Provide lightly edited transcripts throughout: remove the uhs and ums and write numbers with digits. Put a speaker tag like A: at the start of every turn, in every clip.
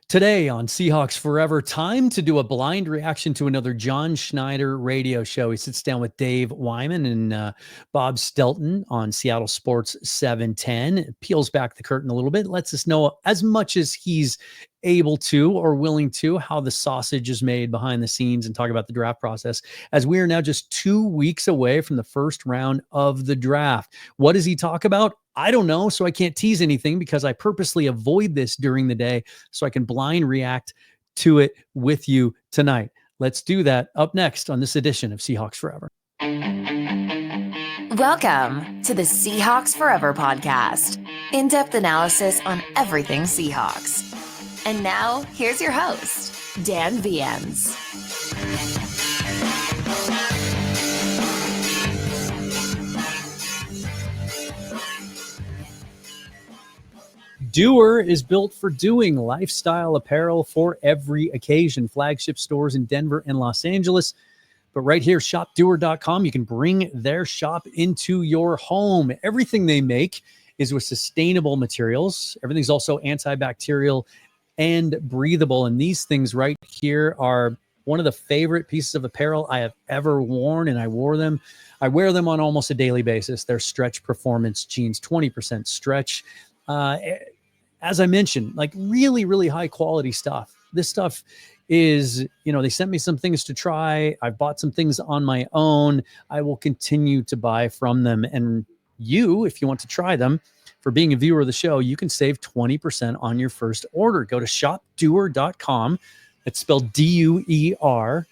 A: Today on Seahawks Forever, time to do a blind reaction to another John Schneider radio show. He sits down with Dave Wyman and Bob Stelton on Seattle Sports 710. Peels back the curtain a little bit, lets us know as much as he's able to or willing to how the sausage is made behind the scenes and talk about the draft process, as we are now just 2 weeks away from the first round of the draft. What does he talk about? I don't know, so I can't tease anything because I purposely avoid this during the day so I can blind react to it with you tonight. Let's do that up next on this edition of Seahawks Forever.
B: Welcome to the Seahawks Forever podcast. In-depth analysis on everything Seahawks. And now, here's your host, Dan Viens.
A: Doer is built for doing lifestyle apparel for every occasion. Flagship stores in Denver and Los Angeles. But right here, shopdoer.com, you can bring their shop into your home. Everything they make is with sustainable materials. Everything's also antibacterial and breathable. And these things right here are one of the favorite pieces of apparel I have ever worn, and I wear them on almost a daily basis. They're Stretch Performance jeans, 20% stretch. As I mentioned, like really, really high quality stuff. This stuff is, they sent me some things to try. I've bought some things on my own. I will continue to buy from them. And you, if you want to try them, for being a viewer of the show, you can save 20% on your first order. Go to shopdoer.com. It's spelled D-U-E-R.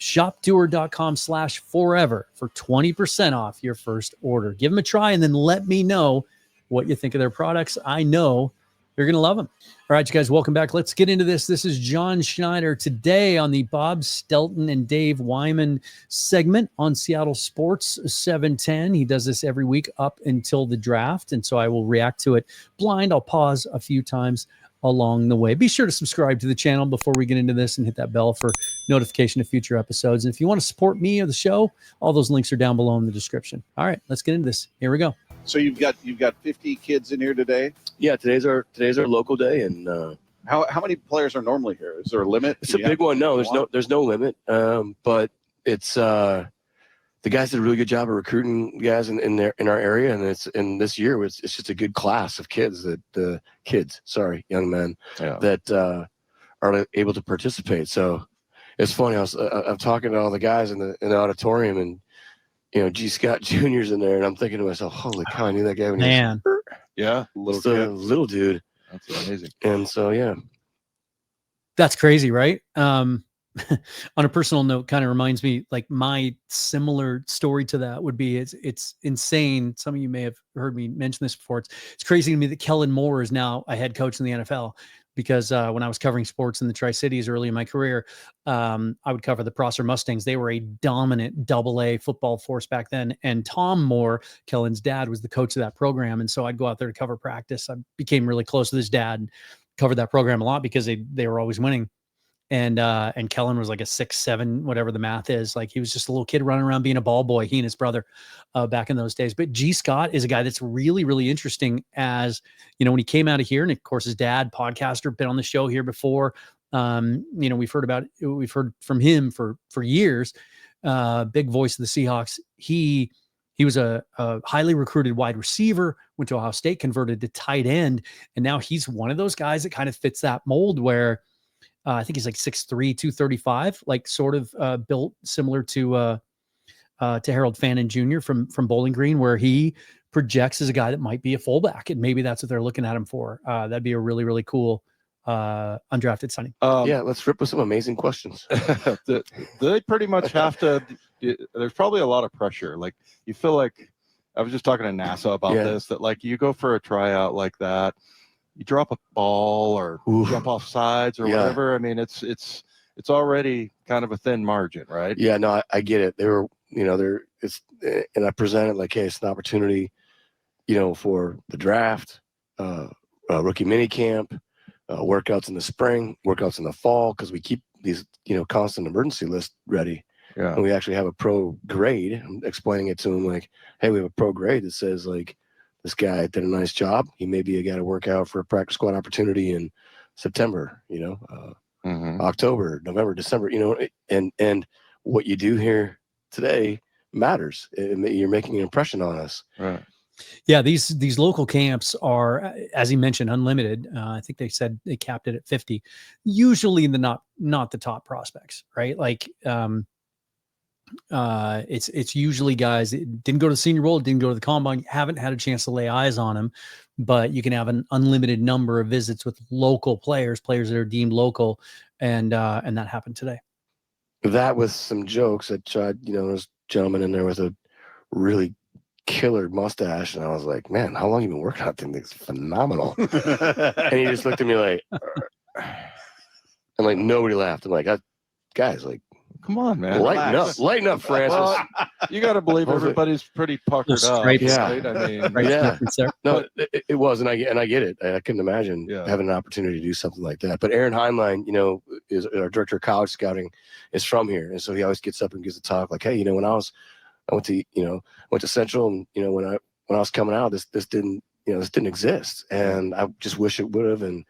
A: Shopdoer.com/forever for 20% off your first order. Give them a try and then let me know what you think of their products. I know you're going to love them. All right, you guys, welcome back. Let's get into this. This is John Schneider today on the Bob Stelton and Dave Wyman segment on Seattle Sports 710. He does this every week up until the draft, and so I will react to it blind. I'll pause a few times along the way. Be sure to subscribe to the channel before we get into this and hit that bell for notification of future episodes. And if you want to support me or the show, all those links are down below in the description. All right, let's get into this. Here we go.
C: So you've got 50 kids in here today?
D: Yeah, today's our local day, and
C: how many players are normally here? Is there a limit?
D: It's a big one. No, there's no limit. But it's the guys did a really good job of recruiting guys in our area, and this year it's just a good class of kids young men that are able to participate. So it's funny. I'm talking to all the guys in the auditorium, and G. Scott Jr.'s in there, and I'm thinking to myself, holy cow, I knew that guy when he was little dude.
C: That's amazing.
D: And so, yeah.
A: That's crazy, right? On a personal note, kind of reminds me, like my similar story to that would be, it's insane. Some of you may have heard me mention this before. It's crazy to me that Kellen Moore is now a head coach in the NFL. Because when I was covering sports in the Tri-Cities early in my career, I would cover the Prosser Mustangs. They were a dominant AA football force back then. And Tom Moore, Kellen's dad, was the coach of that program. And so I'd go out there to cover practice. I became really close with his dad and covered that program a lot because they were always winning. And Kellen was like a 6'7", whatever the math is. Like he was just a little kid running around being a ball boy, he and his brother back in those days. But G. Scott is a guy that's really, really interesting as, when he came out of here, and of course his dad, podcaster, been on the show here before. We've heard from him for years, big voice of the Seahawks. He was a highly recruited wide receiver, went to Ohio State, converted to tight end. And now he's one of those guys that kind of fits that mold where, I think he's like 6'3", 235, like sort of built similar to Harold Fannin Jr. from Bowling Green, where he projects as a guy that might be a fullback, and maybe that's what they're looking at him for. That'd be a really, really cool undrafted signing.
D: Let's rip with some amazing questions.
E: They pretty much have to. There's probably a lot of pressure. Like you feel like I was just talking to NASA about this. That like you go for a tryout like that. You drop a ball or jump off sides or whatever. I mean, it's already kind of a thin margin, right?
D: Yeah, no, I get it. And I presented like, hey, it's an opportunity, for the draft, rookie mini camp, workouts in the spring, workouts in the fall, because we keep these, constant emergency list ready.
E: Yeah.
D: And we actually have a pro grade. I'm explaining it to him like, hey, we have a pro grade that says like, this guy did a nice job. He may be a guy to work out for a practice squad opportunity in September, October, November, December, and what you do here today matters. You're making an impression on us.
E: Right.
A: Yeah, these local camps are, as he mentioned, unlimited. I think they said they capped it at 50. Usually not the top prospects, right? Like it's usually guys that didn't go to the Senior Bowl, didn't go to the Combine, haven't had a chance to lay eyes on them, but you can have an unlimited number of visits with local players that are deemed local, and that happened today.
D: That with some jokes that there's a gentleman in there with a really killer mustache, and I was like, man, how long you been working on that thing? It's phenomenal. And he just looked at me like, and like nobody laughed. I'm like, guys, like,
E: come on, man,
D: lighten up, Francis.
E: Well, you got to believe everybody's pretty puckered up.
D: Yeah.
E: Right? I mean,
D: yeah. No, it was, and I get it. I couldn't imagine having an opportunity to do something like that. But Aaron Heinlein, is our director of college scouting, is from here, and so he always gets up and gives a talk like, hey, when I went to Central, and when I was coming out, this didn't exist, and I just wish it would have, and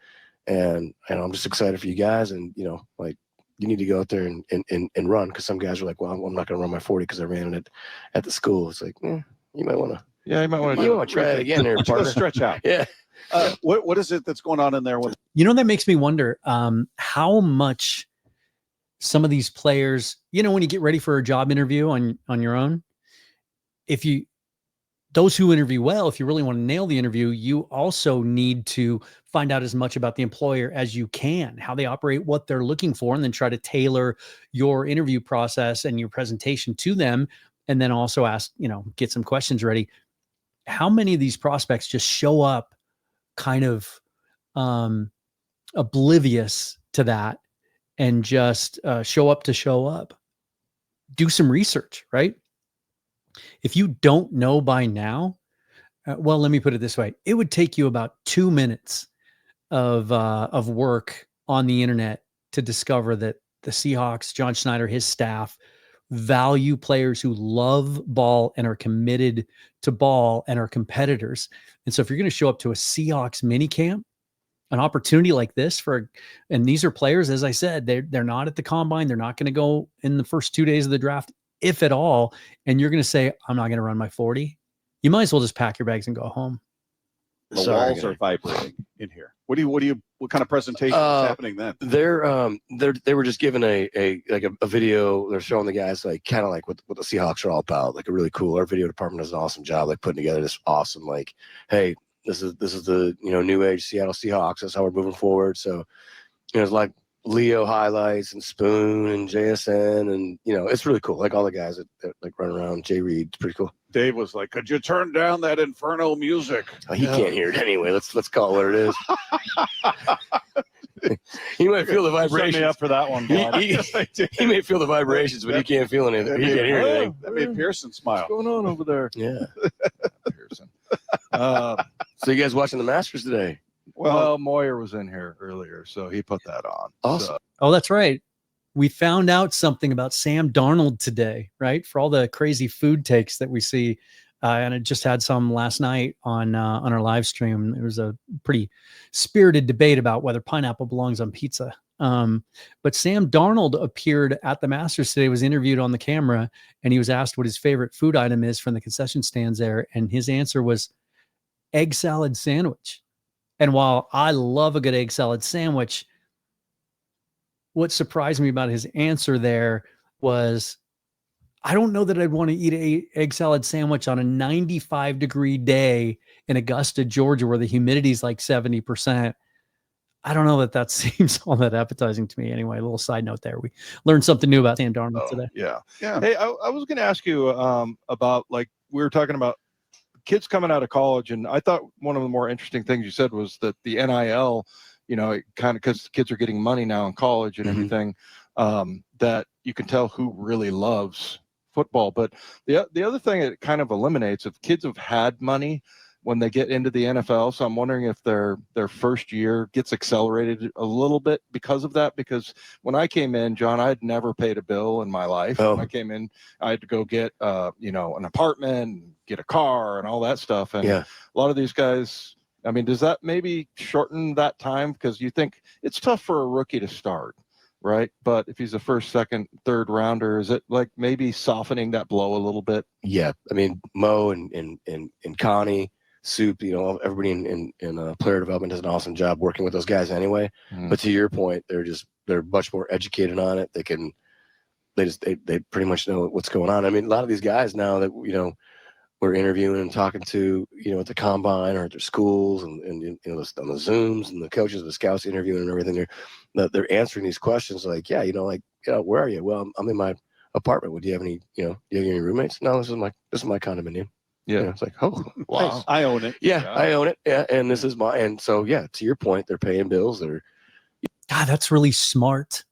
D: I'm just excited for you guys, and like, you need to go out there and run, because some guys are like, well, I'm not going to run my 40 because I ran it at the school. It's like, you might want to. Yeah, you might want to try it again here, partner.
C: Stretch out.
D: Yeah.
C: What is it that's going on in there?
A: That makes me wonder how much some of these players, when you get ready for a job interview on your own, those who interview well, if you really want to nail the interview, you also need to find out as much about the employer as you can, how they operate, what they're looking for, and then try to tailor your interview process and your presentation to them. And then also ask, get some questions ready. How many of these prospects just show up kind of oblivious to that and just show up to show up? Do some research, right? If you don't know by now, well, let me put it this way. It would take you about 2 minutes of work on the internet to discover that the Seahawks, John Schneider, his staff, value players who love ball and are committed to ball and are competitors. And so if you're going to show up to a Seahawks mini camp, an opportunity like this and these are players, as I said, they're not at the Combine. They're not going to go in the first 2 days of the draft, if at all, and you're going to say, I'm not going to run my 40, you might as well just pack your bags and go home.
C: The walls are vibrating in here. What kind of presentation is happening then?
D: They were just given a video. They're showing the guys like kind of like what the Seahawks are all about, like a really cool. Our video department does an awesome job, like putting together this awesome, like, hey, this is the new age Seattle Seahawks. That's how we're moving forward. So it's like Leo highlights and Spoon and JSN, and it's really cool. Like all the guys that like run around. Jay Reed, it's pretty cool.
C: Dave was like, "Could you turn down that inferno music?"
D: Oh, he can't hear it anyway. Let's call it what it is. He might feel the vibrations.
E: Set me up for that one.
D: He may feel the vibrations, but he can't feel anything. He can't hear anything.
C: That made Pearson smile.
E: What's going on over there?
D: Yeah.
E: Pearson.
D: So you guys watching the Masters today?
E: Well, Moyer was in here earlier, so he put that on.
D: Awesome.
E: So.
A: Oh, that's right. We found out something about Sam Darnold today, right? For all the crazy food takes that we see. And I just had some last night on our live stream. There was a pretty spirited debate about whether pineapple belongs on pizza. But Sam Darnold appeared at the Masters today, was interviewed on the camera, and he was asked what his favorite food item is from the concession stands there. And his answer was egg salad sandwich. And while I love a good egg salad sandwich, what surprised me about his answer there was, I don't know that I'd want to eat an egg salad sandwich on a 95-degree day in Augusta, Georgia, where the humidity is like 70%. I don't know that seems all that appetizing to me. Anyway, a little side note there. We learned something new about Sam Darnold today.
E: Yeah. Hey, I was going to ask you about, like, we were talking about kids coming out of college, and I thought one of the more interesting things you said was that the NIL, kind of, because kids are getting money now in college and everything, that you can tell who really loves football. But the other thing it kind of eliminates, if kids have had money when they get into the NFL, so I'm wondering if their first year gets accelerated a little bit because of that. Because when I came in, John, I had never paid a bill in my life.
D: Oh.
E: When I came in, I had to go get an apartment, get a car, and all that stuff. And a lot of these guys I mean, does that maybe shorten that time? Because you think it's tough for a rookie to start, right? But if he's a first, second, third rounder, is it like maybe softening that blow a little bit?
D: Yeah, I mean, Mo and Connie, Soup, everybody in player development does an awesome job working with those guys anyway. But to your point, they're much more educated on it. They pretty much know what's going on. I mean, a lot of these guys now that we're interviewing and talking to at the combine or at their schools and on the Zooms, and the coaches, the scouts interviewing and everything, they're answering these questions like, where are you? Well, I'm in my apartment. Do you have any roommates? No, this is my condominium.
E: Yeah.
D: It's like, oh,
E: wow.
D: Nice.
C: I own it.
D: Yeah, I own it. Yeah, and this is and so to your point, they're paying bills.
A: God, that's really smart.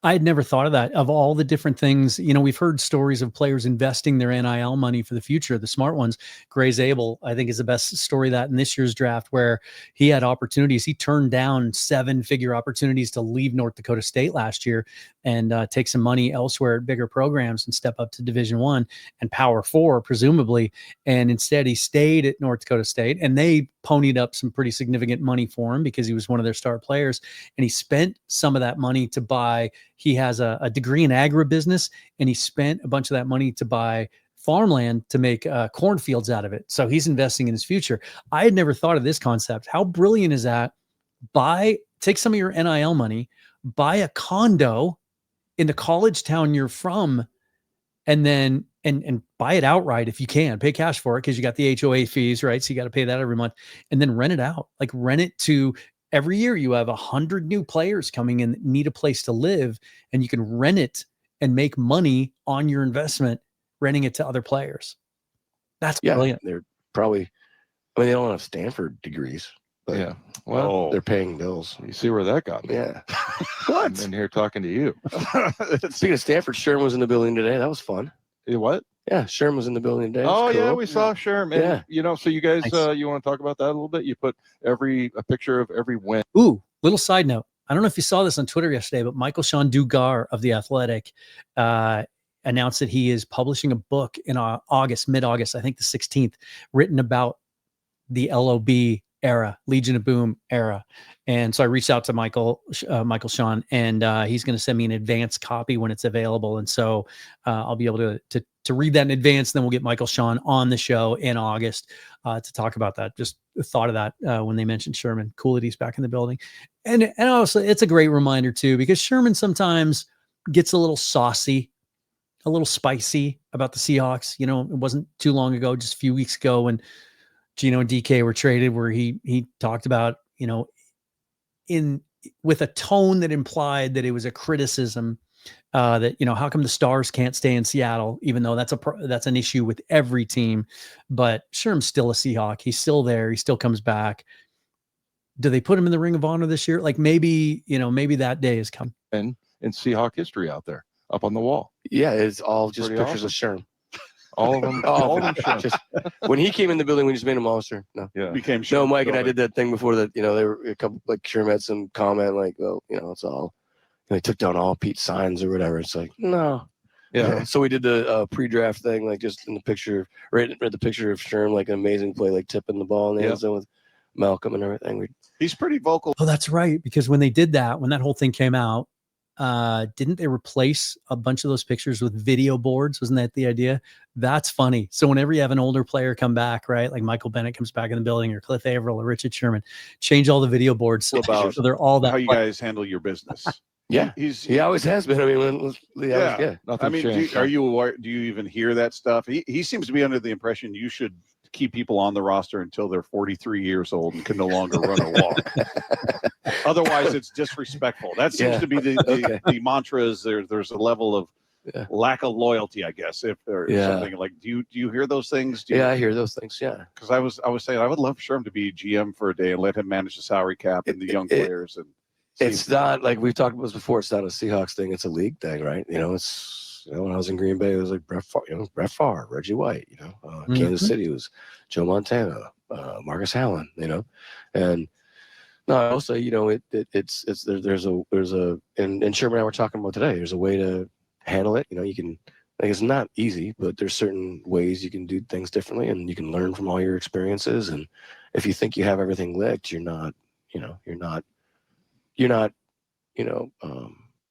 A: I had never thought of that. Of all the different things, we've heard stories of players investing their NIL money for the future. The smart ones, Gray Zabel, I think, is the best story of that in this year's draft, where he had opportunities. He turned down 7-figure opportunities to leave North Dakota State last year and take some money elsewhere at bigger programs and step up to Division I and Power 4, presumably. And instead, he stayed at North Dakota State, and they ponied up some pretty significant money for him because he was one of their star players. And he spent some of that money to buy. He has a degree in agribusiness, and he spent a bunch of that money to buy farmland to make cornfields out of it. So he's investing in his future. I had never thought of this concept. How brilliant is that? Take some of your NIL money, buy a condo in the college town you're from, and then and buy it outright if you can. Pay cash for it because you got the HOA fees, right? So you got to pay that every month, and then rent it out. Like rent it to. Every year you have 100 new players coming in that need a place to live, and you can rent it and make money on your investment, renting it to other players. That's brilliant.
D: They're probably, they don't have Stanford degrees, but they're paying bills.
E: You see where that got me?
D: Yeah.
E: What? I'm in here talking to you.
D: Speaking of Stanford, Sherman was in the building today. That was fun.
E: What?
D: Yeah, Sherman was in the building today.
E: Oh,
D: cool.
E: Yeah, we saw Sherman.
D: Yeah.
E: So you guys,
A: Nice.
E: You want to talk about that a little bit? You put a picture of every win.
A: Ooh, little side note. I don't know if you saw this on Twitter yesterday, but Michael Sean Dugar of The Athletic announced that he is publishing a book in mid-August, I think the 16th, written about the LOB era, Legion of Boom era. And so I reached out to Michael Sean, and he's going to send me an advance copy when it's available. And so I'll be able to read that in advance. Then we'll get Michael Sean on the show in August to talk about that. Just thought of that when they mentioned Sherman. Cool that he's back in the building. And also it's a great reminder too, because Sherman sometimes gets a little saucy, a little spicy about the Seahawks. It wasn't too long ago, just a few weeks ago, when Geno and DK were traded, where he talked about, with a tone that implied that it was a criticism that, how come the Stars can't stay in Seattle, even though that's an issue with every team. But Sherman's still a Seahawk. He's still there. He still comes back. Do they put him in the Ring of Honor this year? Like maybe that day has come.
E: And in Seahawk history out there up on the wall.
D: Yeah, it's all just
E: Pretty
D: pictures
E: awesome.
D: of Sherman.
E: All of them. All of them.
D: Just, when he came in the building, we just made him all Sherman. No.
E: Yeah.
C: Became
D: No, Mike and I did that thing before that. They were a couple, like Sherman had some comment like, well, it's all. They took down all Pete's signs or whatever. It's like, no.
E: Yeah.
D: So we did the pre-draft thing, like just in the picture, right the picture of Sherman, like an amazing play, like tipping the ball in the end zone with Malcolm and everything.
C: He's pretty vocal.
A: Oh, that's right. Because when they did that, when that whole thing came out, didn't they replace a bunch of those pictures with video boards? Wasn't that the idea? That's funny. So whenever you have an older player come back, right, like Michael Bennett comes back in the building, or Cliff Averill or Richard Sherman, change all the video boards so they're all that.
C: How you guys handle your business?
D: Yeah, he always has been. I mean,
C: I mean, do you even hear that stuff? He seems to be under the impression you should keep people on the roster until they're 43 years old and can no longer run or walk. Otherwise, it's disrespectful. That seems to be the mantra. Is there's a level of lack of loyalty, I guess, if there's something like. Do you hear those things?
D: I hear those things. Yeah,
C: because I was saying I would love Sherman to be GM for a day and let him manage the salary cap and the young players. And
D: it's not like we've talked about this before. It's not a Seahawks thing. It's a league thing, right? It's when I was in Green Bay, it was like Brett Favre, Reggie White. Kansas City was Joe Montana, Marcus Allen. And no, I will say, there's a and Sherman and I were talking about today. There's a way to handle it. You can Like, it's not easy, but there's certain ways you can do things differently, and you can learn from all your experiences. And if you think you have everything licked, you're not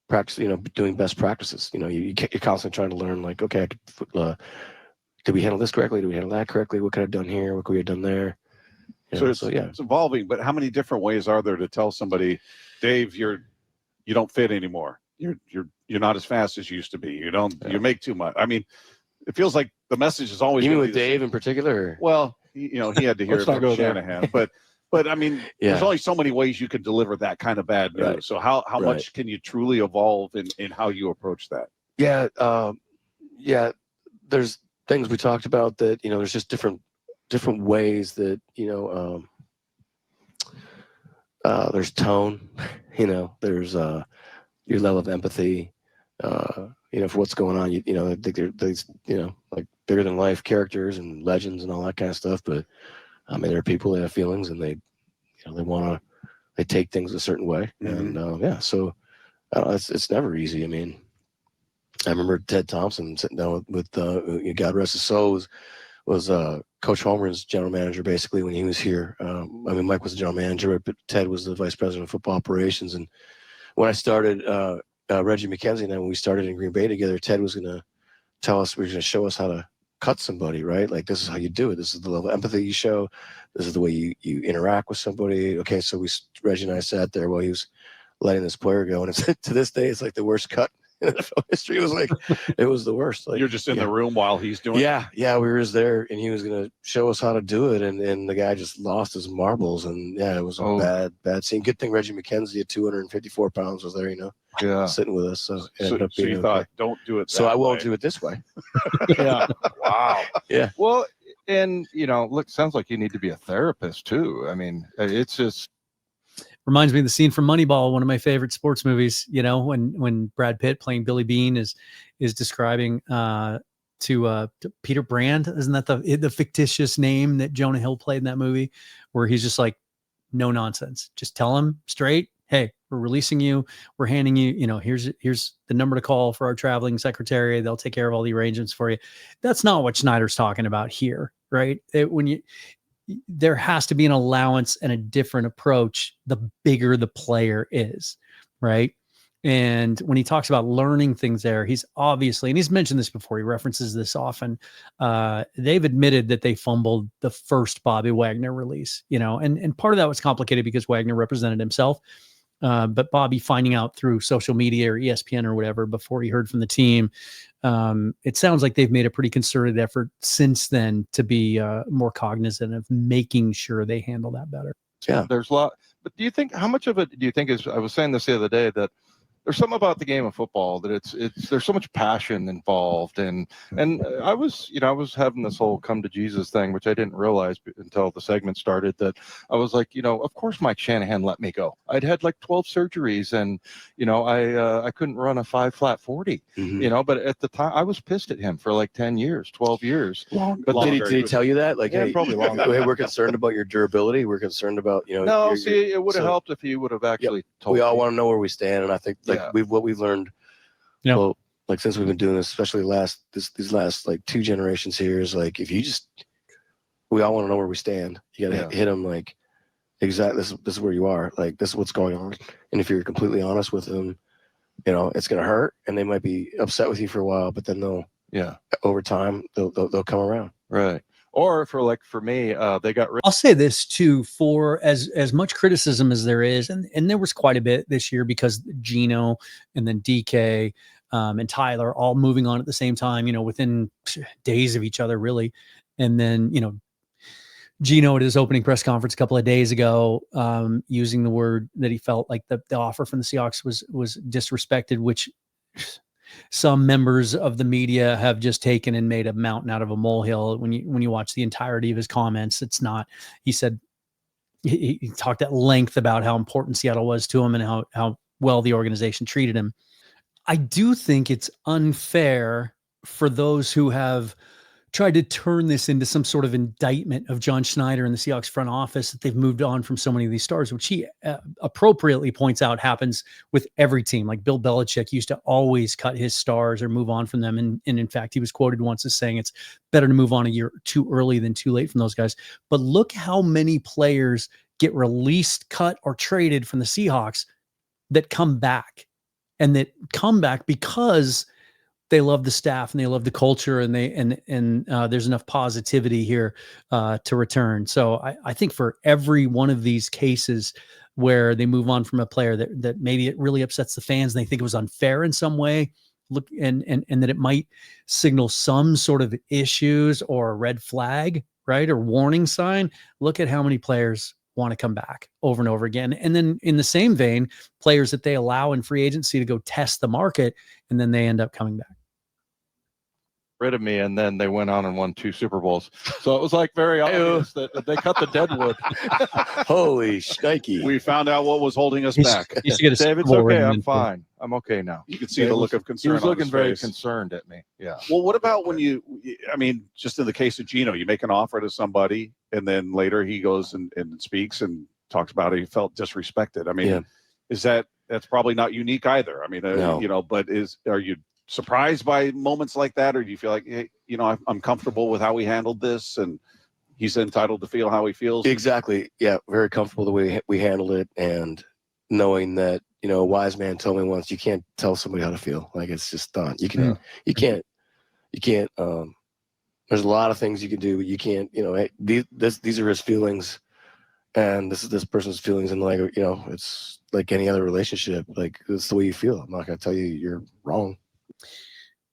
D: practicing, doing best practices. You're constantly trying to learn, like, okay, did we handle this correctly? Did we handle that correctly? What could I have done here? What could we have done there?
C: It's evolving, but how many different ways are there to tell somebody, Dave, you don't fit anymore. You're not as fast as you used to be. You make too much. I mean, it feels like the message is always.
D: Even with Dave in particular.
C: Well, he had to hear it from Shanahan, but I mean, there's only so many ways you could deliver that kind of bad news. Right. So how much can you truly evolve in how you approach that?
D: Yeah. There's things we talked about that, there's just different ways that, there's tone, there's your level of empathy, for what's going on. I think there's like bigger than life characters and legends and all that kind of stuff. But I mean, there are people that have feelings, and they take things a certain way. Mm-hmm. And so it's never easy. I mean, I remember Ted Thompson sitting down with God rest his soul, was Coach Holmgren's general manager basically when he was here. I mean, Mike was the general manager, but Ted was the vice president of football operations. And when I started, Reggie McKenzie and I, when we started in Green Bay together, Ted was going to tell us, going to show us how to cut somebody, right? Like, this is how you do it. This is the level of empathy you show. This is the way you interact with somebody. Okay, so Reggie and I sat there while he was letting this player go, and to this day, it's like the worst cut in NFL history. It was the worst. Like,
C: you're just in the room while he's doing
D: it? Yeah, we were just there, and he was going to show us how to do it, and the guy just lost his marbles, and it was a bad scene. Good thing Reggie McKenzie at 254 pounds was there, sitting with us. So
C: you thought, don't do it.
D: So I won't do it this way.
E: Yeah.
C: Wow.
D: Yeah.
E: Well, and look, sounds like you need to be a therapist too. I mean, it's just.
A: Reminds me of the scene from Moneyball, one of my favorite sports movies, when Brad Pitt playing Billy Bean is describing to Peter Brand. Isn't that the fictitious name that Jonah Hill played in that movie, where he's just like, no nonsense. Just tell him straight, hey, we're releasing you. We're handing you, here's the number to call for our traveling secretary. They'll take care of all the arrangements for you. That's not what Schneider's talking about here, right? There has to be an allowance and a different approach the bigger the player is, right? And when he talks about learning things there, he's obviously, and he's mentioned this before, he references this often, they've admitted that they fumbled the first Bobby Wagner release, and part of that was complicated because Wagner represented himself. But Bobby finding out through social media or ESPN or whatever before he heard from the team, it sounds like they've made a pretty concerted effort since then to be more cognizant of making sure they handle that better.
E: Yeah, there's a lot. But how much of it do you think is? I was saying this the other day that there's something about the game of football that there's so much passion involved, and I was having this whole come to Jesus thing, which I didn't realize until the segment started, that I was like, of course Mike Shanahan let me go. I'd had like 12 surgeries, and I couldn't run a 5 flat 40, but at the time I was pissed at him for like 10 years, 12 years.
D: Did he tell you that? Like,
E: yeah, probably longer.
D: Hey, we're concerned about your durability. We're concerned about
E: No, it would have helped if he would have actually told me.
D: We all want to know where we stand, and I think what we've learned, well, like since we've been doing this, especially these last like 2 generations here, is like, if you we all want to know where we stand. You got to hit them like, exactly. This is where you are. Like, this is what's going on. And if you're completely honest with them, it's going to hurt, and they might be upset with you for a while, but then over time they'll come around.
E: Right. Or for me, they got rid.
A: I'll say this too, for as much criticism as there is, and there was quite a bit this year because Geno and then DK and Tyler all moving on at the same time, within days of each other, really. And then, Geno at his opening press conference a couple of days ago, using the word that he felt like the offer from the Seahawks was disrespected, which some members of the media have just taken and made a mountain out of a molehill. When you watch the entirety of his comments, it's not. He said he talked at length about how important Seattle was to him and how well the organization treated him. I do think it's unfair for those who have tried to turn this into some sort of indictment of John Schneider and the Seahawks front office, that they've moved on from so many of these stars, which he appropriately points out happens with every team. Like Bill Belichick used to always cut his stars or move on from them. And in fact, he was quoted once as saying it's better to move on a year too early than too late from those guys. But look how many players get released, cut, or traded from the Seahawks that come back, and that come back because they love the staff and they love the culture, and there's enough positivity here to return. So I think for every one of these cases where they move on from a player that maybe it really upsets the fans and they think it was unfair in some way, look and that it might signal some sort of issues or a red flag, right, or warning sign. Look at how many players want to come back over and over again. And then in the same vein, players that they allow in free agency to go test the market, and then they end up coming back.
E: Rid of me, and then they went on and won 2 Super Bowls. So it was like very obvious that they cut the deadwood.
D: Holy shnikey.
C: We found out what was holding us back.
A: You should get a
E: David's
A: Super Bowl
E: okay.
A: ring
E: I'm
A: in.
E: fine. I'm okay now.
C: You can see the look of concern.
E: He was
C: on
E: looking
C: his
E: very
C: face.
E: concerned at me. Yeah.
C: Well, what about when I mean, just in the case of Geno, you make an offer to somebody, and then later he goes and speaks and talks about it. He felt disrespected. I mean, that's probably not unique either. I mean,
D: No.
C: but are you surprised by moments like that, or do you feel like, hey, I'm comfortable with how we handled this, and he's entitled to feel how he feels?
D: Exactly. Yeah, very comfortable the way we handled it, and knowing that, a wise man told me once, you can't tell somebody how to feel. Like, it's just done. You can't. There's a lot of things you can do, but you can't. Hey, these are his feelings, and this is this person's feelings, and like, it's like any other relationship. Like, it's the way you feel. I'm not gonna tell you you're wrong.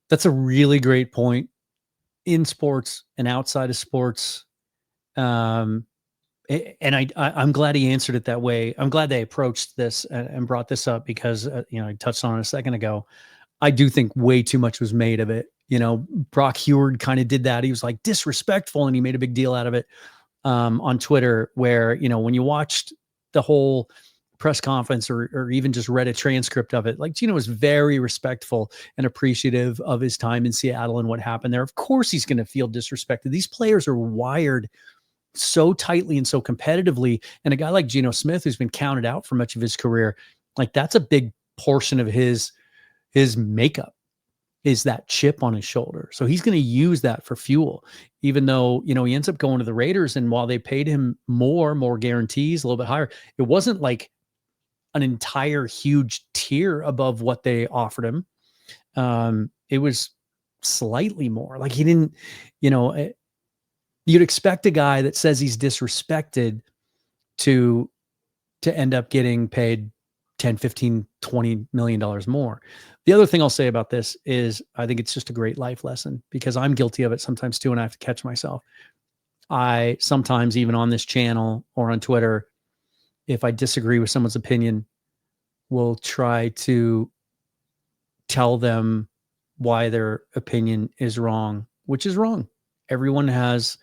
A: That's a really great point. In sports and outside of sports, and I'm glad he answered it that way. I'm glad they approached this and brought this up, because I touched on it a second ago. I do think way too much was made of it. Brock Heward kind of did that. He was like disrespectful, and he made a big deal out of it on Twitter, where when you watched the whole press conference or even just read a transcript of it, like, Geno was very respectful and appreciative of his time in Seattle and what happened there. Of course he's going to feel disrespected. These players are wired so tightly and so competitively, and a guy like Geno Smith, who's been counted out for much of his career, like, that's a big portion of his makeup, is that chip on his shoulder. So he's going to use that for fuel, even though, he ends up going to the Raiders, and while they paid him more guarantees, a little bit higher, it wasn't like an entire huge tier above what they offered him. It was slightly more. Like, he didn't, you'd expect a guy that says he's disrespected to end up getting paid 10, 15, $20 million more. The other thing I'll say about this is I think it's just a great life lesson, because I'm guilty of it sometimes too, and I have to catch myself. I sometimes, even on this channel or on Twitter, if I disagree with someone's opinion, will try to tell them why their opinion is wrong, which is wrong. Everyone has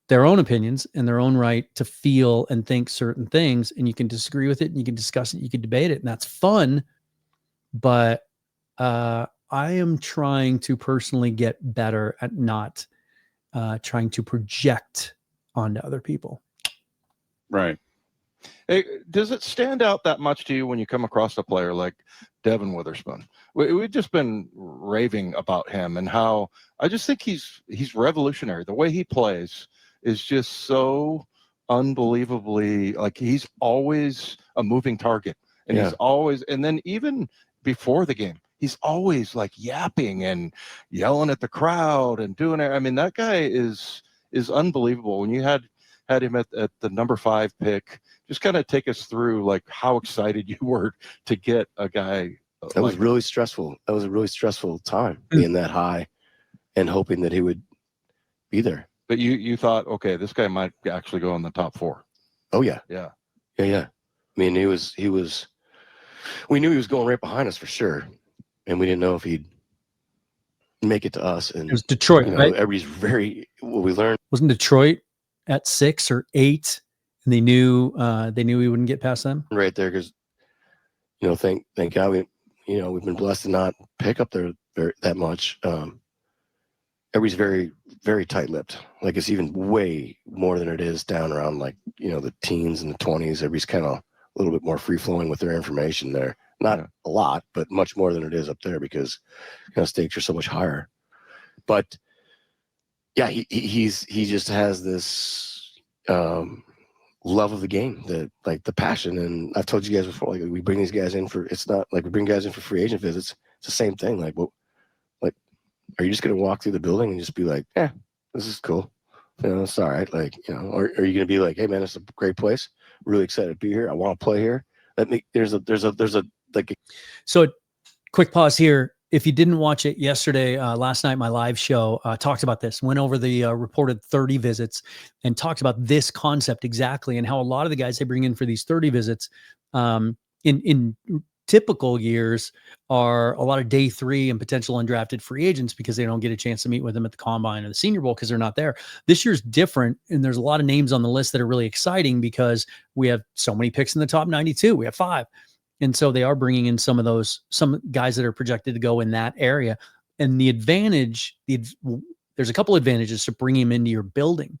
A: their own opinions and their own right to feel and think certain things, and you can disagree with it, and you can discuss it, you can debate it, and that's fun. But I am trying to personally get better at not trying to project onto other people.
C: Right.
E: Hey, does it stand out that much to you when you come across a player like Devin Witherspoon? We've just been raving about him, and how I just think he's revolutionary. The way he plays is just so unbelievably, like, he's always a moving target, and he's always, and then even before the game, he's always like yapping and yelling at the crowd and doing it. I mean, that guy is unbelievable. When you had him at the number 5 pick, just kind of take us through like how excited you were to get a guy.
D: That was really stressful. That was a really stressful time, being that high and hoping that he would be there.
E: But you thought, okay, this guy might actually go in the top 4.
D: Oh yeah.
E: Yeah.
D: I mean, we knew he was going right behind us for sure, and we didn't know if he'd make it to us. And
A: it was Detroit, right?
D: Everybody's what we learned.
A: Wasn't Detroit at 6 or 8, and they knew he wouldn't get past them
D: right there, because thank God we've been blessed to not pick up there that much. everybody's very, very tight-lipped. Like it's even way more than it is down around like, the teens and the 20s. Everybody's kind of a little bit more free-flowing with their information there. Not a lot, but much more than it is up there because stakes are so much higher. But yeah, he just has this love of the game, the passion. And I've told you guys before, like we bring these guys in it's not like we bring guys in for free agent visits. It's the same thing. Like, are you just going to walk through the building and just be like, yeah, this is cool. It's all right. Like, or are you going to be like, hey man, it's a great place. Really excited to be here. I want to play here.
A: So a quick pause here. If you didn't watch it yesterday, last night, my live show talked about this, went over the reported 30 visits and talked about this concept exactly and how a lot of the guys they bring in for these 30 visits in typical years are a lot of day 3 and potential undrafted free agents because they don't get a chance to meet with them at the combine or the Senior Bowl because they're not there. This year's different. And there's a lot of names on the list that are really exciting because we have so many picks in the top 92. We have 5. And so they are bringing in some guys that are projected to go in that area. And the advantage, there's a couple advantages to bringing him into your building.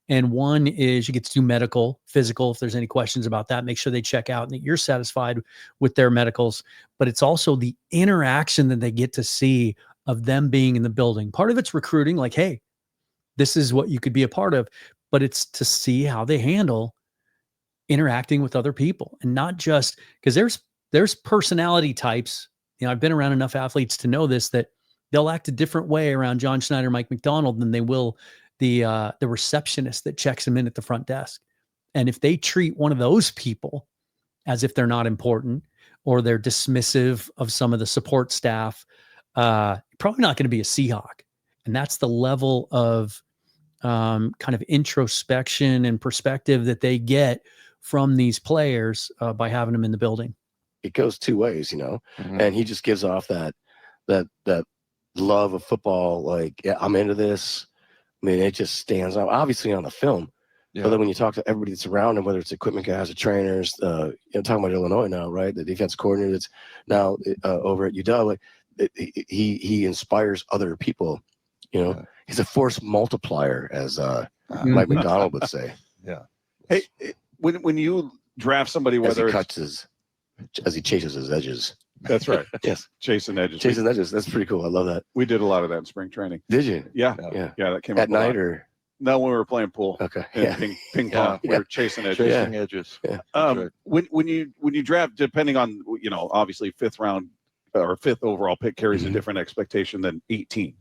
A: And one is you get to do medical, physical. If there's any questions about that, make sure they check out and that you're satisfied with their medicals. But it's also the interaction that they get to see of them being in the building. Part of it's recruiting, like, hey, this is what you could be a part of. But it's to see how they handle interacting with other people, and not just because there's personality types. I've been around enough athletes to know this, that they'll act a different way around John Schneider, Mike McDonald than they will the receptionist that checks them in at the front desk. And if they treat one of those people as if they're not important or they're dismissive of some of the support staff, probably not going to be a Seahawk. And that's the level of kind of introspection and perspective that they get from these players by having them in the building.
D: It goes two ways, and he just gives off that love of football. Like, yeah, I'm into this. I mean, it just stands out, obviously on the film. Yeah. But then when you talk to everybody that's around him, whether it's equipment guys or trainers, talking about Illinois now, right? The defense coordinator that's now over at UW, like he inspires other people. He's a force multiplier, as Mike McDonald would say.
E: Yeah.
C: Hey, when you draft somebody, whether
D: as he chases his edges.
C: That's right.
D: Yes.
C: Chasing edges.
D: That's pretty cool. I love that.
C: We did a lot of that in spring training.
D: Did you?
C: Yeah. That came
D: at night or
C: no, when we were playing pool.
D: Okay.
C: Ping pong. We were chasing edges.
E: Chasing edges.
D: Yeah.
C: Right. When you draft, depending on obviously 5th round or 5th overall pick carries a different expectation than 18.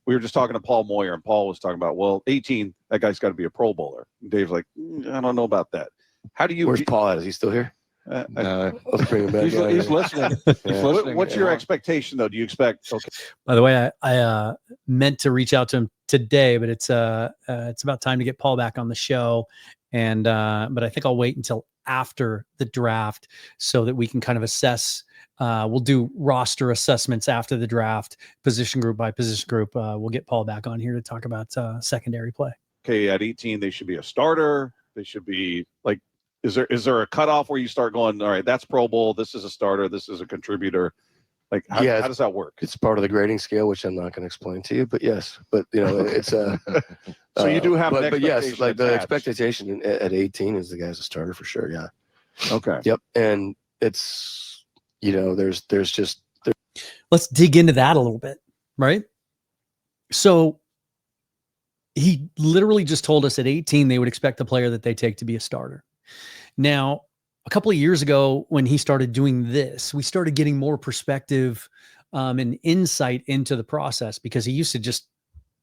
C: We were just talking to Paul Moyer, and Paul was talking about, 18, that guy's got to be a Pro Bowler. And Dave's like, I don't know about that. How do you?
D: Where's Paul at? Is he still here? Let's bring him back.
E: He's listening. He's listening.
C: What's your expectation, though? Do you expect? Okay.
A: By the way, I meant to reach out to him today, but it's about time to get Paul back on the show, and but I think I'll wait until after the draft so that we can kind of assess. We'll do roster assessments after the draft, position group by position group. We'll get Paul back on here to talk about secondary play.
C: Okay, at 18, they should be a starter. They should be like. Is there a cutoff where you start going, all right, that's Pro Bowl, this is a starter, this is a contributor? Like, how does that work?
D: It's part of the grading scale, which I'm not going to explain to you, but yes. But, it's
C: so you do have
D: but yes, like the expectation at 18 is the guy's a starter for sure, yeah.
C: Okay.
D: Yep, and it's, there's just...
A: Let's dig into that a little bit, right? So he literally just told us at 18 they would expect the player that they take to be a starter. Now, a couple of years ago, when he started doing this, we started getting more perspective and insight into the process, because he used to just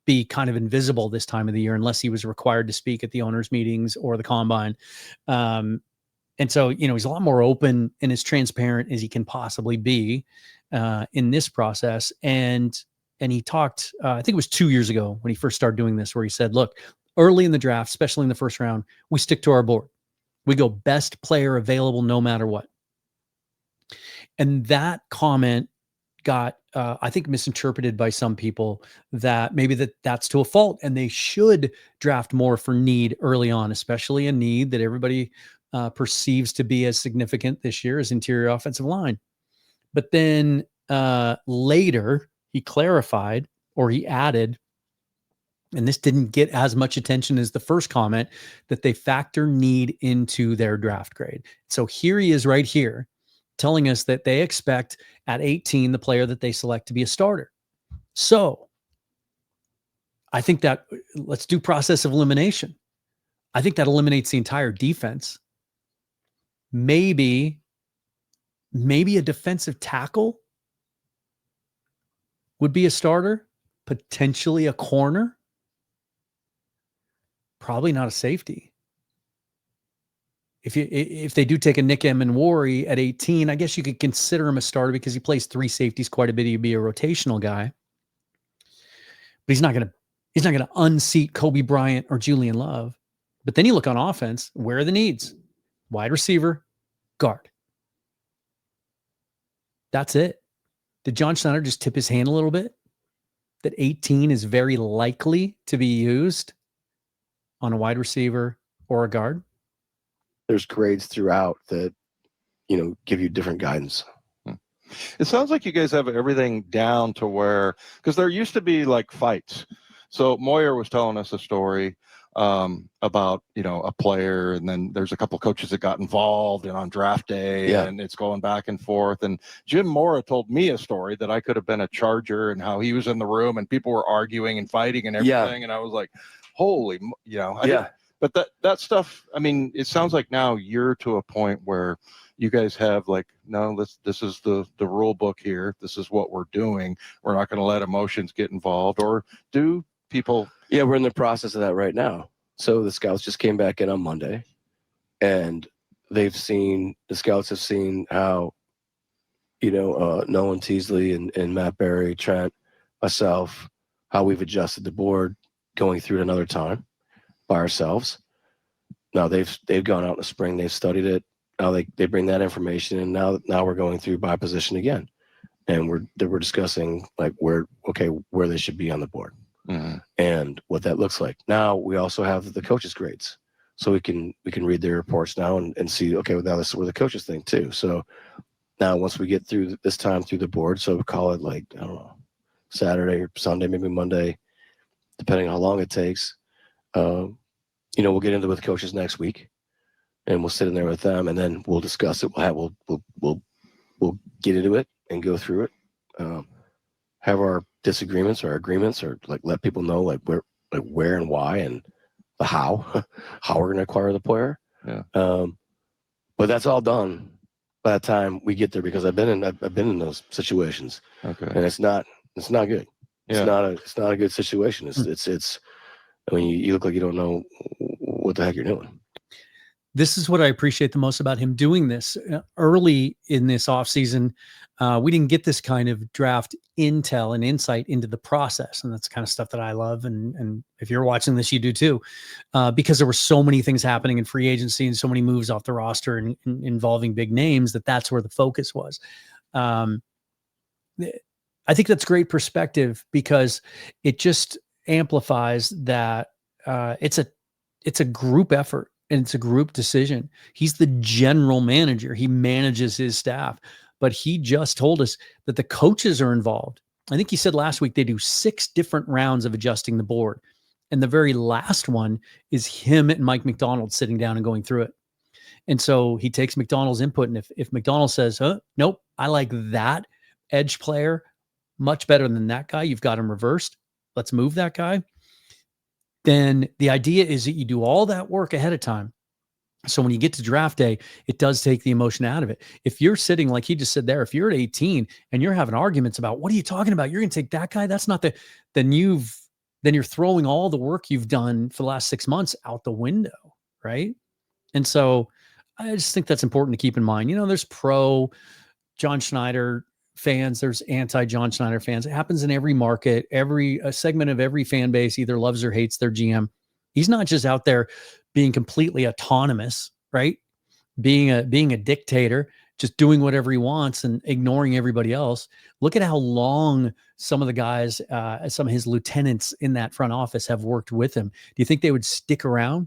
A: be kind of invisible this time of the year unless he was required to speak at the owners' meetings or the combine. And so, he's a lot more open and as transparent as he can possibly be in this process. And he talked, I think it was 2 years ago when he first started doing this, where he said, look, early in the draft, especially in the first round, we stick to our board. We go best player available no matter what. And that comment got, I think, misinterpreted by some people, that maybe that's to a fault and they should draft more for need early on, especially a need that everybody perceives to be as significant this year as interior offensive line. But then later he clarified, or he added, and this didn't get as much attention as the first comment, that they factor need into their draft grade. So here he is right here telling us that they expect at 18 the player that they select to be a starter. So I think that, let's do process of elimination. I think that eliminates the entire defense. Maybe a defensive tackle would be a starter, potentially a corner, probably not a safety. If they do take a Nick Emenwari at 18, I guess you could consider him a starter because he plays 3 safeties quite a bit. He'd be a rotational guy, but he's not going to unseat Kobe Bryant or Julian Love. But then you look on offense, where are the needs? Wide receiver, guard. That's it. Did John Schneider just tip his hand a little bit? That 18 is very likely to be used on a wide receiver or a guard?
D: There's grades throughout that, give you different guidance.
E: It sounds like you guys have everything down to where, because there used to be like fights. So Moyer was telling us a story about, a player, and then there's a couple of coaches that got involved and on draft day, and it's going back and forth. And Jim Mora told me a story that I could have been a Charger and how he was in the room and people were arguing and fighting and everything. And I was like, holy, but that stuff, I mean, it sounds like now you're to a point where you guys have like, no, this is the rule book here. This is what we're doing. We're not going to let emotions get involved. Or do people?
D: Yeah, we're in the process of that right now. So the scouts just came back in on Monday, and the scouts have seen how, Nolan Teasley and Matt Berry, Trent, myself, how we've adjusted the board going through it another time by ourselves. Now they've gone out in the spring, they've studied it. Now they bring that information, and now we're going through by position again, and we're discussing like where they should be on the board, and what that looks like. Now we also have the coaches' grades, so we can read their reports now and see, okay, well, now this is where the coaches think too. So now once we get through this time through the board, so we call it like, I don't know, Saturday or Sunday, maybe Monday, depending on how long it takes. We'll get into it with coaches next week, and we'll sit in there with them, and then we'll discuss it. We'll get into it and go through it. Have our disagreements or agreements, or like let people know like where and why and the how we're going to acquire the player.
E: Yeah.
D: But that's all done by the time we get there, because I've been in those situations.
E: Okay.
D: And it's not good.
E: Yeah.
D: It's not a good situation. It's I mean, you look like you don't know what the heck you're doing.
A: This is what I appreciate the most about him doing this early in this offseason. We didn't get this kind of draft intel and insight into the process. And that's the kind of stuff that I love. And if you're watching this, you do too, because there were so many things happening in free agency and so many moves off the roster and involving big names that's where the focus was. I think that's great perspective, because it just amplifies that it's a group effort. And it's a group decision. He's the general manager. He manages his staff, but he just told us that the coaches are involved. I think he said last week they do 6 different rounds of adjusting the board. And the very last one is him and Mike McDonald sitting down and going through it. And so he takes McDonald's input. And if McDonald says, nope, I like that edge player much better than that guy, you've got him reversed, let's move that guy. Then the idea is that you do all that work ahead of time. So when you get to draft day, it does take the emotion out of it. If you're sitting, like he just said there, if you're at 18 and you're having arguments about, what are you talking about? You're going to take that guy. That's not then you're throwing all the work you've done for the last 6 months out the window. Right. And so I just think that's important to keep in mind. There's pro John Schneider fans, there's anti-John Schneider fans. It happens in every market, every segment of every fan base either loves or hates their GM. He's not just out there being completely autonomous, right? Being a dictator, just doing whatever he wants and ignoring everybody else. Look at how long some of the guys, some of his lieutenants in that front office have worked with him. Do you think they would stick around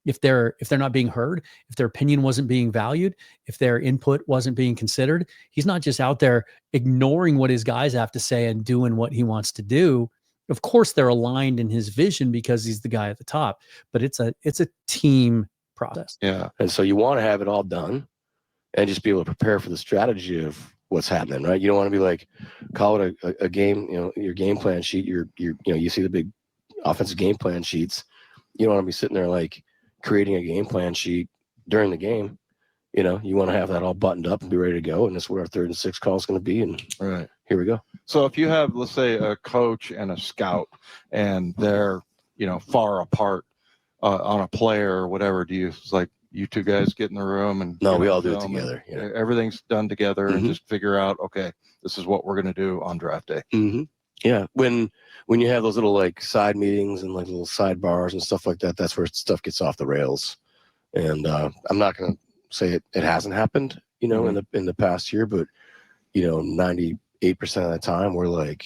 A: if they're not being heard, if their opinion wasn't being valued, if their input wasn't being considered? He's not just out there ignoring what his guys have to say and doing what he wants to do. Of course, they're aligned in his vision because he's the guy at the top, but it's a team process.
E: Yeah.
D: And so you want to have it all done and just be able to prepare for the strategy of what's happening, right? You don't want to be like, call it a game, your game plan sheet, you see the big offensive game plan sheets. You don't want to be sitting there like creating a game plan sheet during the game. You want to have that all buttoned up and be ready to go. And that's what our 3rd and 6 call is going to be. And here we go.
E: So if you have, let's say, a coach and a scout and they're, far apart on a player or whatever, it's like you two guys get in the room and
D: no, we all do it together.
E: Yeah. Everything's done together and just figure out, okay, this is what we're going to do on draft day.
D: Mm-hmm. Yeah. When you have those little like side meetings and like little sidebars and stuff like that, that's where stuff gets off the rails. And I'm not going to say it hasn't happened, in the past year, but 98% of the time we're like,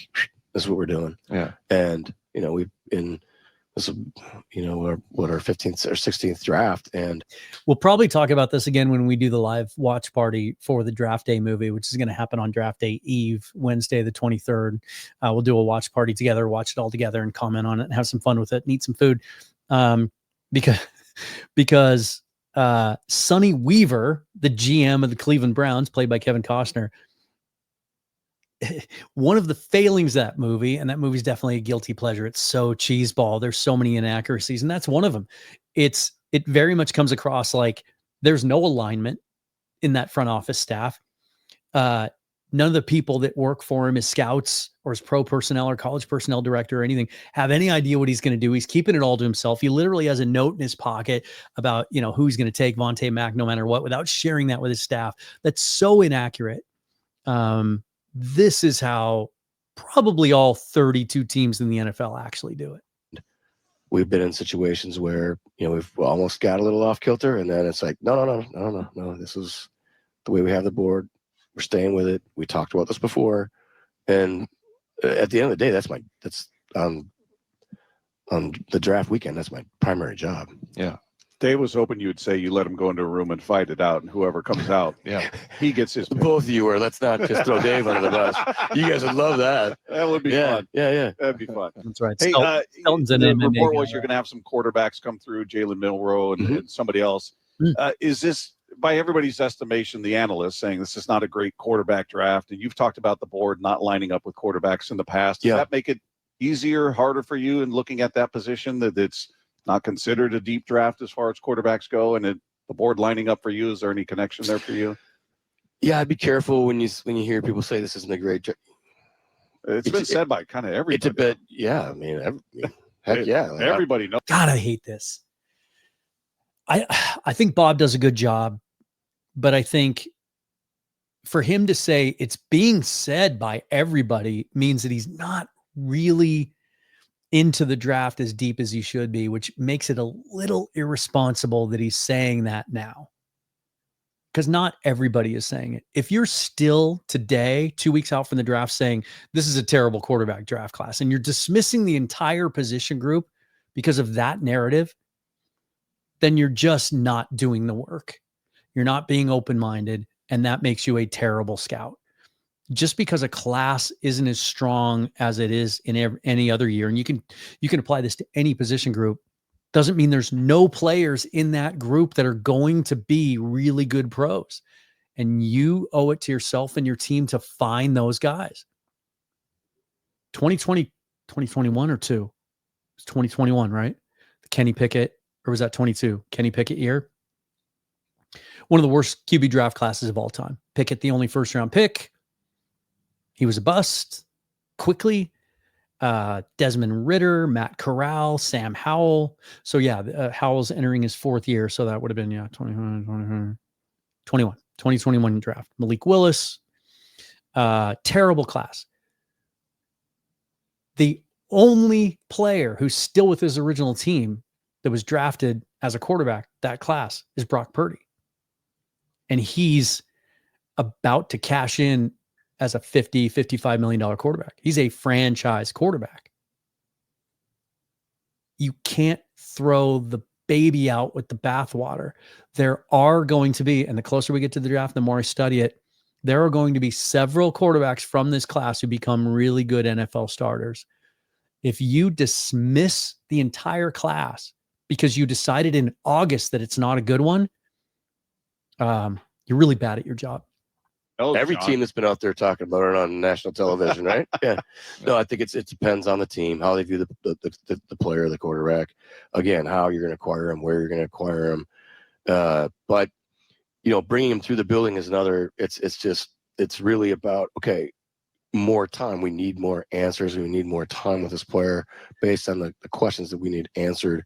D: this is what we're doing.
E: Yeah.
D: And we've been this is our 15th or 16th draft, and
A: we'll probably talk about this again when we do the live watch party for the draft day movie, which is going to happen on draft day eve, Wednesday the 23rd. We'll do a watch party together, watch it all together, and comment on it and have some fun with it and eat some food. Because Sonny Weaver, the GM of the Cleveland Browns, played by Kevin Costner, one of the failings of that movie, and that movie's definitely a guilty pleasure. It's so cheeseball. There's so many inaccuracies, and that's one of them. It very much comes across like there's no alignment in that front office staff. None of the people that work for him as scouts or as pro personnel or college personnel director or anything have any idea what he's going to do. He's keeping it all to himself. He literally has a note in his pocket about, who he's going to take Vontae Mack no matter what, without sharing that with his staff. That's so inaccurate. This is how probably all 32 teams in the NFL actually do it.
D: We've been in situations where, we've almost got a little off kilter, and then it's like, no. This is the way we have the board. We're staying with it. We talked about this before. And at the end of the day, that's on the draft weekend. That's my primary job.
E: Yeah.
C: Dave was hoping you would say you let him go into a room and fight it out, and whoever comes out, he gets his pick.
D: Both of you are. Let's not just throw Dave under the bus. You guys would love that.
C: That would be fun.
D: Yeah.
C: That'd be fun.
A: That's right.
C: Hey,
A: Stelton's an
C: the
A: MMA
C: report
A: guy,
C: was you're going to have some quarterbacks come through, Jalen Milroe and somebody else.
A: Mm.
C: Is this, by everybody's estimation, the analysts saying this is not a great quarterback draft, and you've talked about the board not lining up with quarterbacks in the past. Does that make it easier, harder for you in looking at that position, that it's not considered a deep draft as far as quarterbacks go, and the board lining up for you? Is there any connection there for you?
D: Yeah, I'd be careful when you hear people say this isn't a great draft.
C: It's been said by kind of everybody.
D: It's a bit, yeah. I mean, heck yeah.
C: Like, everybody knows.
A: God, I hate this. I think Bob does a good job, but I think for him to say it's being said by everybody means that he's not really into the draft as deep as he should be, which makes it a little irresponsible that he's saying that now. Because not everybody is saying it. If you're still today, 2 weeks out from the draft, saying this is a terrible quarterback draft class, and you're dismissing the entire position group because of that narrative, then you're just not doing the work. You're not being open-minded, and that makes you a terrible scout. Just because a class isn't as strong as it is in any other year, and you can apply this to any position group, doesn't mean there's no players in that group that are going to be really good pros. And you owe it to yourself and your team to find those guys. 2020, 2021 or two? It's 2021, right? The Kenny Pickett, or was that 22? Kenny Pickett year? One of the worst QB draft classes of all time. Pickett, the only first-round pick. He was a bust quickly. Desmond Ridder, Matt Corral, Sam Howell. So Howell's entering his fourth year. So that would have been, 2021 draft. Malik Willis, terrible class. The only player who's still with his original team that was drafted as a quarterback that class is Brock Purdy. And he's about to cash in as a $50-55 million quarterback. He's a franchise quarterback. You can't throw the baby out with the bathwater. There are going to be, and the closer we get to the draft, the more I study it, there are going to be several quarterbacks from this class who become really good NFL starters. If you dismiss the entire class because you decided in August that it's not a good one, you're really bad at your job.
C: Oh,
D: Every
C: John.
D: team that's been out there talking about it on national television, right? Yeah. No, I think it depends on the team, how they view the player, the quarterback. Again, how you're going to acquire them, where you're going to acquire them. But bringing them through the building is another. It's really about, okay, more time. We need more answers. We need more time with this player based on the questions that we need answered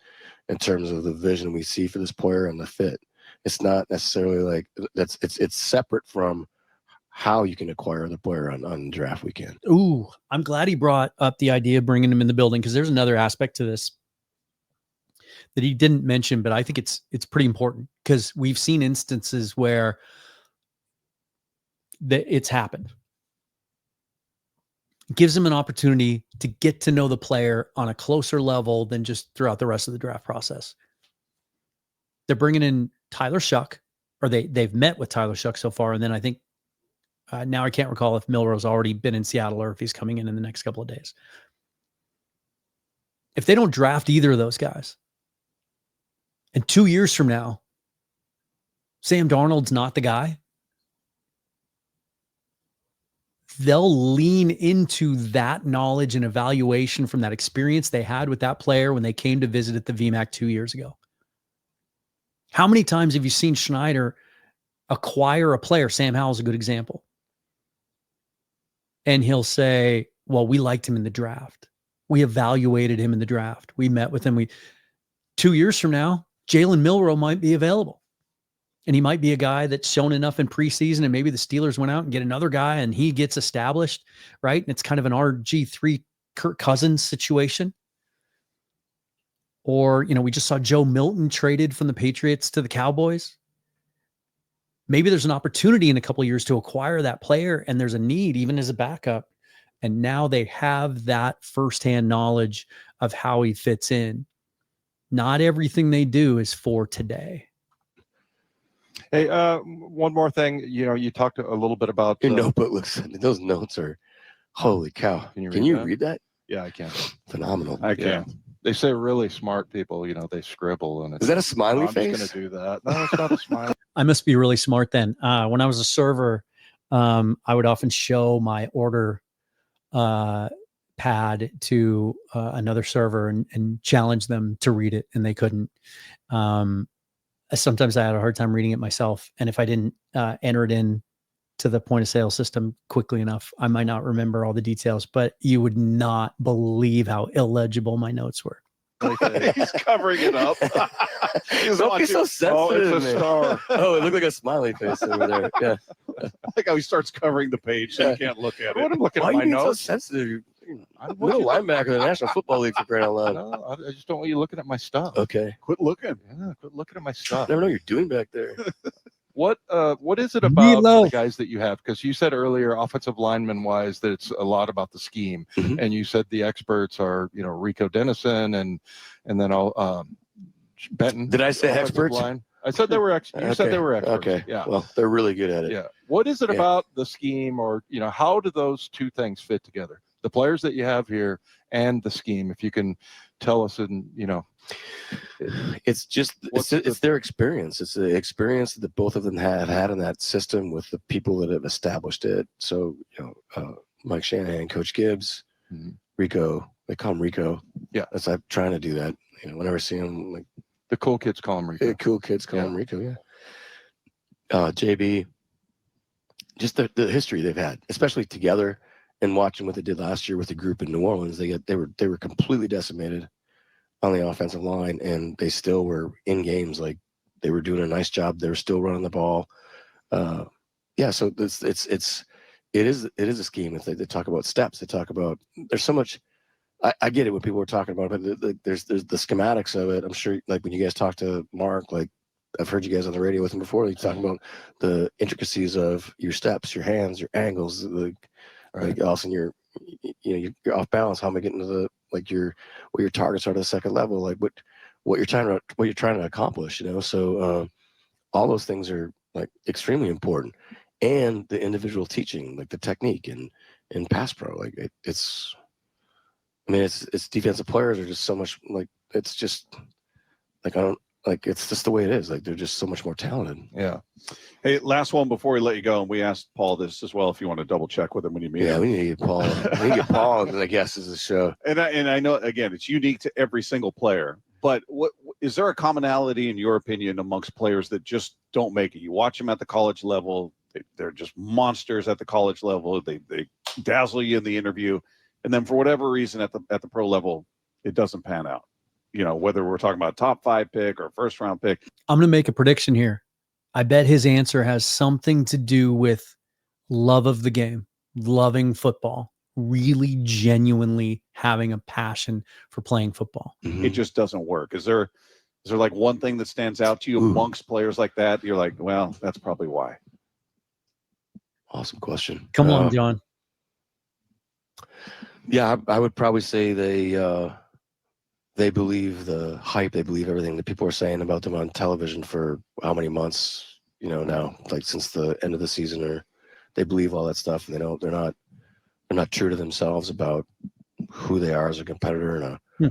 D: in terms of the vision we see for this player and the fit. It's not necessarily like that's. It's separate from how you can acquire the player on draft weekend.
A: Ooh, I'm glad he brought up the idea of bringing him in the building, because there's another aspect to this that he didn't mention, but I think it's pretty important, because we've seen instances where it's happened. It gives him an opportunity to get to know the player on a closer level than just throughout the rest of the draft process. They're bringing in Tyler Shuck, or they've met with Tyler Shuck so far, and then I think now I can't recall if Milrow's already been in Seattle or if he's coming in the next couple of days. If they don't draft either of those guys, and 2 years from now, Sam Darnold's not the guy, they'll lean into that knowledge and evaluation from that experience they had with that player when they came to visit at the VMAC 2 years ago. How many times have you seen Schneider acquire a player? Sam Howell's a good example. And he'll say, well, we liked him in the draft. We evaluated him in the draft. We met with him. 2 years from now, Jalen Milrow might be available. And he might be a guy that's shown enough in preseason, and maybe the Steelers went out and get another guy and he gets established, right? And it's kind of an RG3 Kirk Cousins situation. Or, we just saw Joe Milton traded from the Patriots to the Cowboys. Maybe there's an opportunity in a couple of years to acquire that player, and there's a need even as a backup. And now they have that firsthand knowledge of how he fits in. Not everything they do is for today.
E: Hey, one more thing. You talked a little bit about
D: your notebook looks. Those notes are, holy cow! Can you read that?
E: Yeah, I can.
D: Phenomenal.
E: I can. Yeah. They say really smart people, they scribble, and
D: is that a smiley face?
E: I'm just going to do that. No, it's not a smiley.
A: I must be really smart then. When I was a server, I would often show my order pad to another server and challenge them to read it, and they couldn't. Sometimes I had a hard time reading it myself, and if I didn't enter it in to the point of sale system quickly enough, I might not remember all the details, but you would not believe how illegible my notes were.
C: He's covering it up.
D: Don't be so sensitive.
E: Oh, it's a star.
D: Oh, it looked like a smiley face over there. Yeah.
C: I like how he starts covering the page so you can't look at it.
E: I'm looking
D: Why
E: at my notes.
D: So sensitive? I'm no linebacker in the National Football League for crying out loud.
E: No, I just don't want you looking at my stuff.
D: Okay.
C: Quit looking.
E: Yeah, quit looking at my stuff.
D: I never know what you're doing back there.
E: What is it about the guys that you have? Because you said earlier, offensive lineman wise, that it's a lot about the scheme, and you said the experts are Rico Dennison and then all Benton.
D: Did I say experts?
E: I said they were experts. You said they were experts.
D: Okay.
E: Yeah.
D: Well, they're really good at it.
E: Yeah. What is it about the scheme, or how do those two things fit together? The players that you have here and the scheme. If you can tell us,
D: it's just it's their experience. It's the experience that both of them have had in that system with the people that have established it. So Mike Shanahan, Coach Gibbs, Rico. They call him Rico.
E: Yeah,
D: that's I'm trying to do that. Whenever I see him, like
E: the cool kids call him Rico.
D: The cool kids call him Rico. Yeah. JB. Just the history they've had, especially together, and watching what they did last year with the group in New Orleans. They were completely decimated on the offensive line, and they still were in games. Like, they were doing a nice job. They were still running the ball. So it is a scheme. If they talk about steps, they talk about, there's so much. I get it when people are talking about it, but there's the schematics of it. I'm sure, like, when you guys talk to Mark, like, I've heard you guys on the radio with him before. You talk about the intricacies of your steps, your hands, your angles, like all of a sudden you're off balance. How am I getting to what your targets are to the second level? Like what you're trying to accomplish, So all those things are like extremely important, and the individual teaching, like the technique and pass pro, like it's I mean, it's defensive players are just so much like, it's just like, it's just the way it is. Like, they're just so much more talented.
E: Yeah.
C: Hey, last one before we let you go. And we asked Paul this as well, if you want to double check with him when you meet him.
D: Yeah, we need to get Paul. We need to get Paul, I guess, as a show.
C: And I know, again, it's unique to every single player. But what is there a commonality, in your opinion, amongst players that just don't make it? You watch them at the college level. They're just monsters at the college level. They dazzle you in the interview. And then for whatever reason at the pro level, it doesn't pan out. You know, whether we're talking about a top 5 pick or a first round pick.
A: I'm going to make a prediction here. I bet his answer has something to do with love of the game, loving football, really genuinely having a passion for playing football.
C: It just doesn't work. Is there like one thing that stands out to you amongst players like that? You're like, well, that's probably why.
D: Awesome question.
A: Come on, John.
D: Yeah, I would probably say they believe the hype. They believe everything that people are saying about them on television for how many months, now, like since the end of the season, or they believe all that stuff, and they're not true to themselves about who they are as a competitor and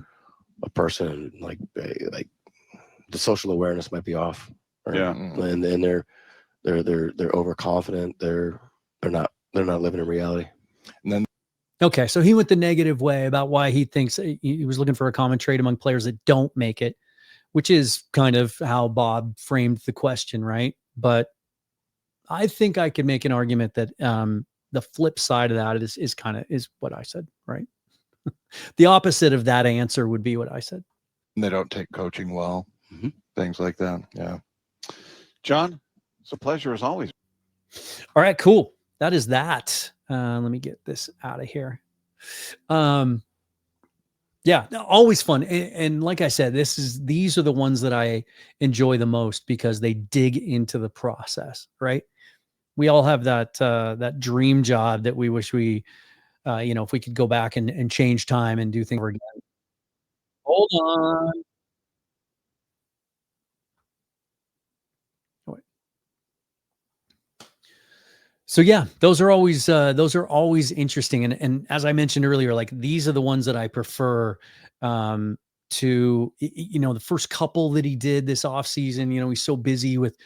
D: a person, and like the social awareness might be off. Right?
C: Yeah.
D: And they're overconfident. They're not living in reality.
E: And then
A: Okay, so he went the negative way about why he thinks he was looking for a common trait among players that don't make it, which is kind of how Bob framed the question, right? But I think I could make an argument that the flip side of that is what I said, right? The opposite of that answer would be what I said.
E: they don't take coaching well, things like that. Yeah.
C: John, it's a pleasure as always.
A: All right, cool. That is that. Let me get this out of here. Yeah, always fun. And like I said, these are the ones that I enjoy the most because they dig into the process, right? We all have that dream job that we wish we, if we could go back and change time and do things over again. Hold on. So yeah, those are always interesting. And as I mentioned earlier, like these are the ones that I prefer to, the first couple that he did this offseason, he's so busy with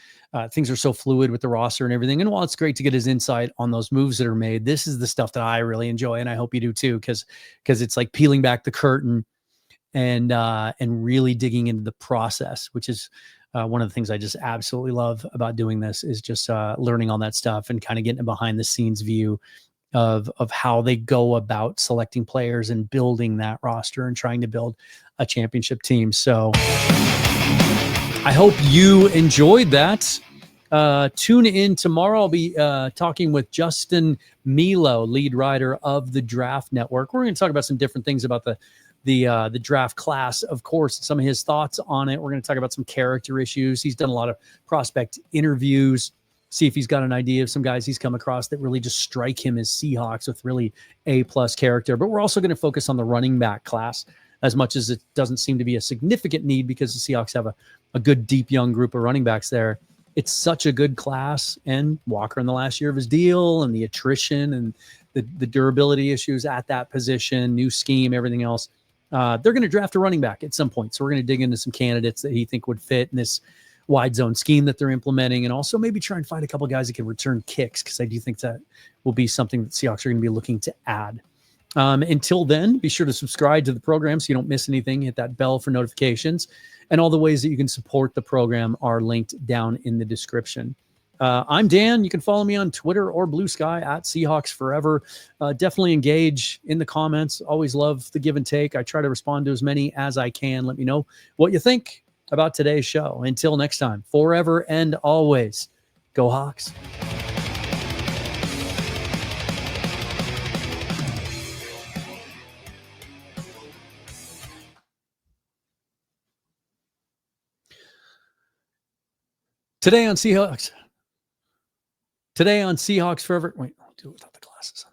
A: things are so fluid with the roster and everything. And while it's great to get his insight on those moves that are made, this is the stuff that I really enjoy. And I hope you do too, because it's like peeling back the curtain and really digging into the process, which is one of the things I just absolutely love about doing this is just learning all that stuff and kind of getting a behind the scenes view of how they go about selecting players and building that roster and trying to build a championship team. So I hope you enjoyed that. Tune in tomorrow. I'll be talking with Justin Milo, lead writer of the Draft Network. We're going to talk about some different things about the draft class, of course, some of his thoughts on it. We're going to talk about some character issues. He's done a lot of prospect interviews, see if he's got an idea of some guys he's come across that really just strike him as Seahawks with really A+ character. But we're also going to focus on the running back class as much as it doesn't seem to be a significant need because the Seahawks have a good, deep, young group of running backs there. It's such a good class, and Walker in the last year of his deal and the attrition and the durability issues at that position, new scheme, everything else. They're going to draft a running back at some point. So we're going to dig into some candidates that he think would fit in this wide zone scheme that they're implementing, and also maybe try and find a couple of guys that can return kicks, because I do think that will be something that Seahawks are going to be looking to add. Until then, be sure to subscribe to the program so you don't miss anything. Hit that bell for notifications, and all the ways that you can support the program are linked down in the description. I'm Dan. You can follow me on Twitter or Blue Sky at Seahawks Forever. Definitely engage in the comments. Always love the give and take. I try to respond to as many as I can. Let me know what you think about today's show. Until next time, forever and always, go Hawks. Today on Seahawks Forever. Wait, I'll do it without the glasses on.